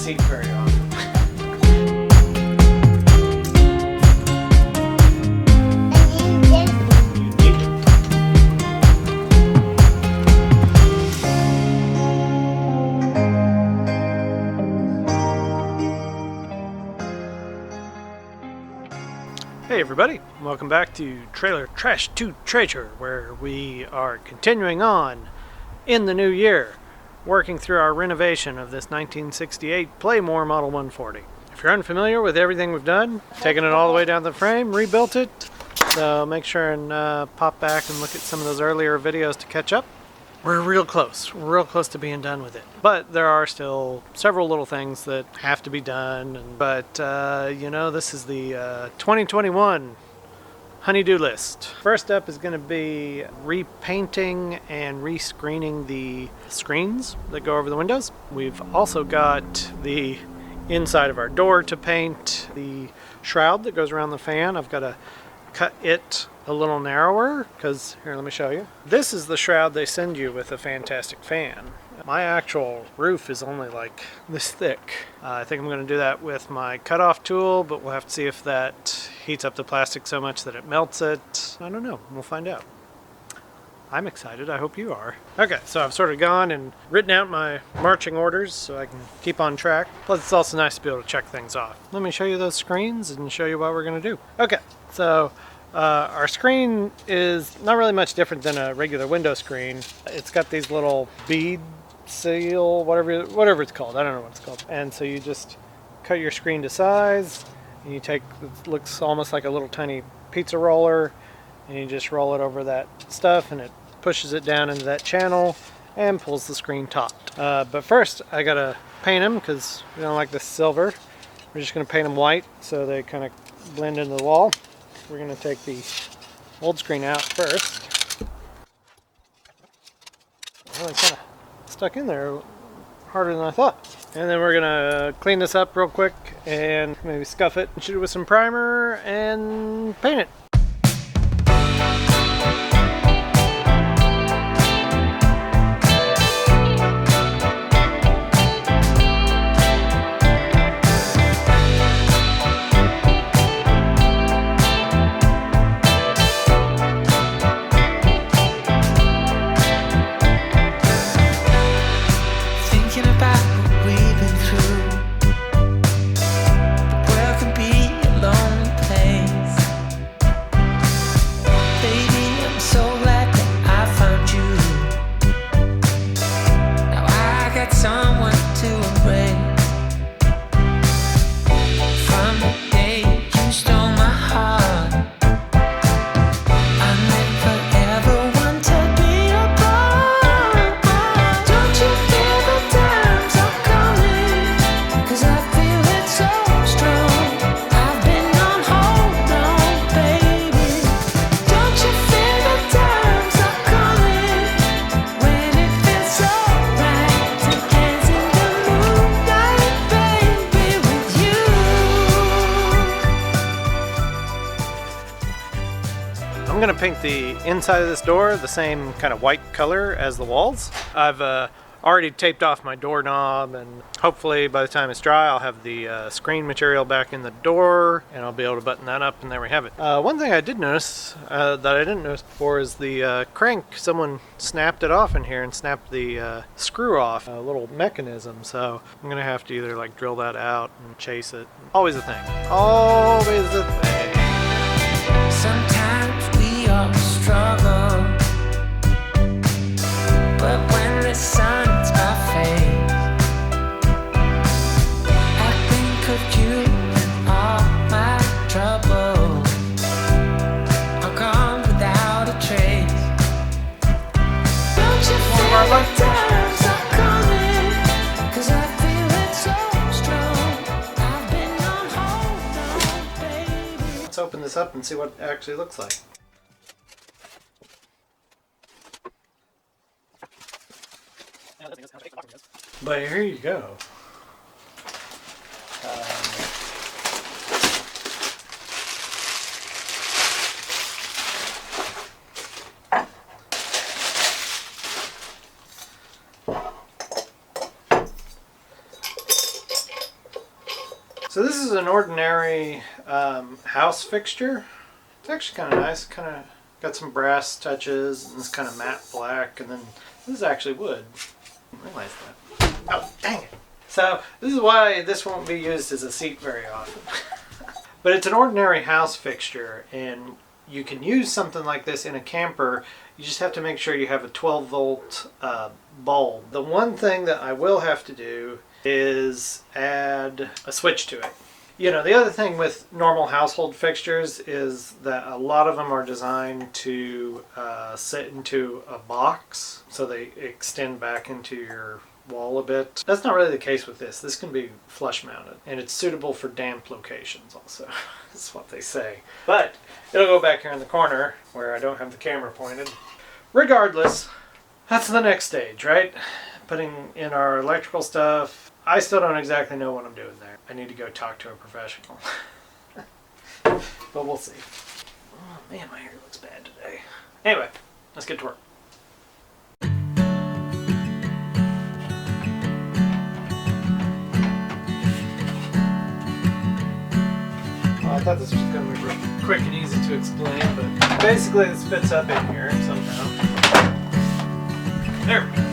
seat very often. Hey everybody, welcome back to Trailer Trash to Treasure, where we are continuing on in the new year, working through our renovation of this 1968 Playmore Model 140. If you're unfamiliar with everything we've done, taken it all the way down the frame, rebuilt it, so make sure and pop back and look at some of those earlier videos to catch up. We're real close to being done with it. But there are still several little things that have to be done. But, you know, this is the 2021 honey-do list. First up is going to be repainting and rescreening the screens that go over the windows. We've also got the inside of our door to paint, the shroud that goes around the fan. I've got to cut it a little narrower because, here, let me show you. This is the shroud they send you with a fantastic fan. My actual roof is only like this thick. I think I'm going to do that with my cutoff tool, but we'll have to see if that heats up the plastic so much that it melts it. I don't know. We'll find out. I'm excited. I hope you are. Okay, so I've sort of gone and written out my marching orders so I can keep on track. Plus, it's also nice to be able to check things off. Let me show you those screens and show you what we're going to do. Okay, so our screen is not really much different than a regular window screen. It's got these little bead seal, whatever it's called. I don't know what it's called. And so you just cut your screen to size, and you take, it looks almost like a little tiny pizza roller, and you just roll it over that stuff, and it pushes it down into that channel and pulls the screen taut. But first, I gotta paint them because we don't like the silver. We're just gonna paint them white so they kind of blend into the wall. We're going to take the old screen out first. Well, it kind of stuck in there harder than I thought. And then we're going to clean this up real quick and maybe scuff it and shoot it with some primer and paint it. I'm going to paint the inside of this door the same kind of white color as the walls. I've already taped off my doorknob, and hopefully by the time it's dry I'll have the screen material back in the door and I'll be able to button that up, and there we have it. One thing I did notice that I didn't notice before is the crank. Someone snapped it off in here and snapped the screw off, a little mechanism, so I'm going to have to either like drill that out and chase it. Always a thing. Always a thing. Sometimes we all struggle, but when the sun's my face, I think of you and all my troubles are gone without a trace. Don't you feel the times are coming? 'Cause I feel it so strong. I've been on hold now, baby. Let's open this up and see what it actually looks like. But here you go. This is an ordinary house fixture. It's actually kind of nice. Kind of got some brass touches and this kind of matte black, and then this is actually wood. I realize that. Oh, dang it. So this is why this won't be used as a seat very often. But it's an ordinary house fixture, and you can use something like this in a camper. You just have to make sure you have a 12-volt bulb. The one thing that I will have to do is add a switch to it. You know, the other thing with normal household fixtures is that a lot of them are designed to sit into a box, so they extend back into your wall a bit. That's not really the case with this. This can be flush mounted, and it's suitable for damp locations also. That's what they say. But it'll go back here in the corner where I don't have the camera pointed. Regardless, that's the next stage, right? Putting in our electrical stuff. I still don't exactly know what I'm doing there. I need to go talk to a professional. But we'll see. Oh man, my hair looks bad today. Anyway, let's get to work. I thought this was going to be quick and easy to explain, but basically this fits up in here somehow. There we go.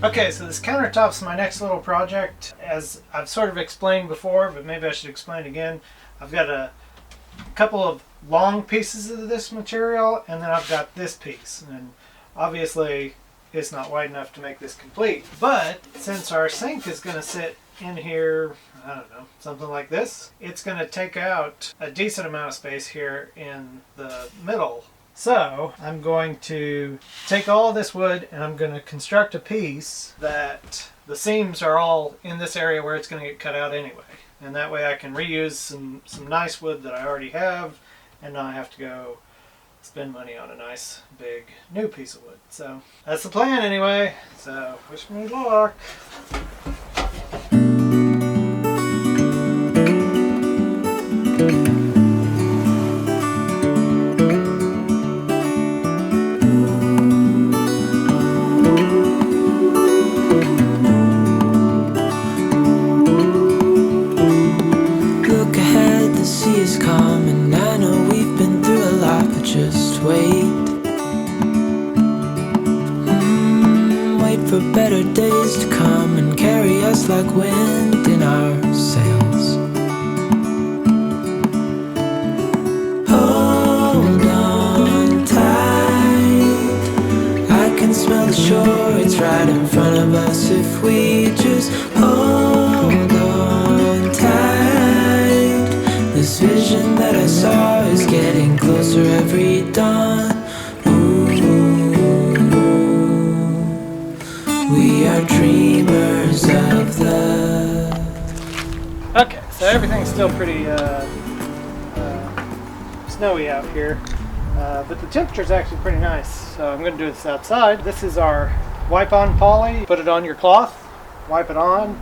Okay, so this countertop's my next little project. As I've sort of explained before, but maybe I should explain again. I've got a couple of long pieces of this material, and then I've got this piece. And obviously, it's not wide enough to make this complete. But since our sink is going to sit in here, I don't know, something like this, it's going to take out a decent amount of space here in the middle. So I'm going to take all this wood and I'm going to construct a piece that the seams are all in this area where it's going to get cut out anyway. And that way I can reuse some nice wood that I already have and not have to go spend money on a nice big new piece of wood. So that's the plan anyway. So wish me luck. For better days to come and carry us like wind in our sails. Hold on tight, I can smell the shore, it's right in front of us if we just hold on tight. This vision that I saw is getting closer every dawn. We are dreamers of the... Okay, so everything's still pretty snowy out here, but the temperature's actually pretty nice. So I'm going to do this outside. This is our wipe-on poly. Put it on your cloth, wipe it on,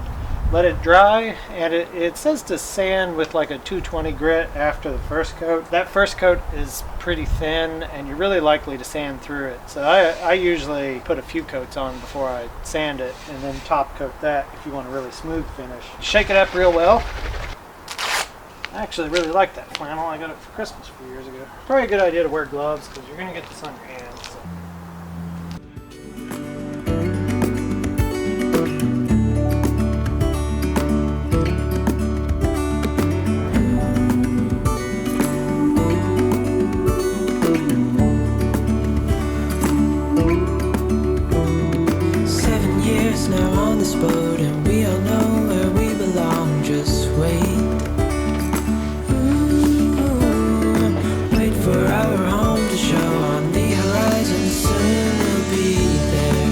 let it dry, and it says to sand with like a 220 grit after the first coat. That first coat is pretty thin and you're really likely to sand through it. So I usually put a few coats on before I sand it and then top coat that if you want a really smooth finish. Shake it up real well. I actually really like that flannel. I got it for Christmas a few years ago. Probably a good idea to wear gloves because you're going to get this on your hands. So. 7 years now on this boat, and we all know where we belong. Just wait. Wait for our home to show on the horizon. Soon we'll be there.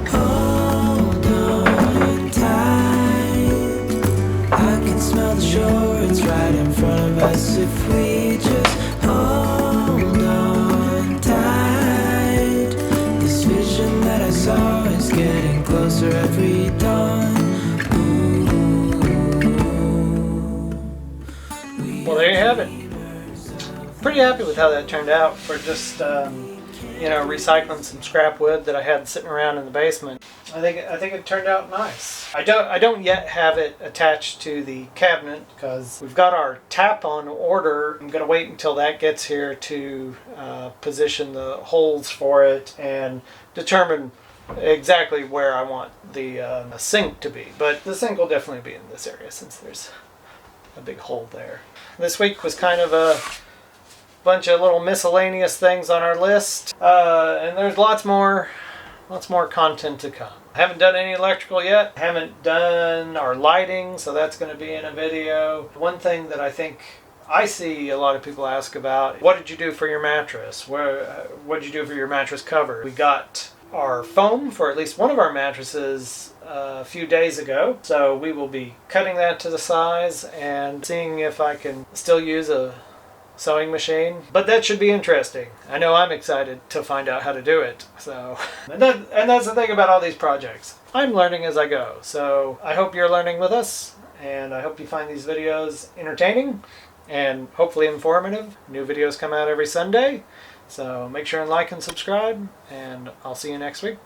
Hold on tight. I can smell the shore. It's right in front of us. If we just hold on tight, this vision that I saw is getting closer every dawn. Well, there you have it. Pretty happy with how that turned out for just, recycling some scrap wood that I had sitting around in the basement. I think it turned out nice. I don't yet have it attached to the cabinet because we've got our tap on order. I'm going to wait until that gets here to position the holes for it and determine exactly where I want the sink to be. But the sink will definitely be in this area since there's a big hole there. This week was kind of a bunch of little miscellaneous things on our list, and there's lots more content to come. I haven't done any electrical yet. Haven't done our lighting, so that's going to be in a video. One thing that I think I see a lot of people ask about: what did you do for your mattress? What did you do for your mattress cover? We got our foam for at least one of our mattresses a few days ago, so we will be cutting that to the size and seeing if I can still use a sewing machine. But that should be interesting. I know I'm excited to find out how to do it. So, and that's the thing about all these projects. I'm learning as I go. So I hope you're learning with us, and I hope you find these videos entertaining and hopefully informative. New videos come out every Sunday. So make sure and like and subscribe, and I'll see you next week.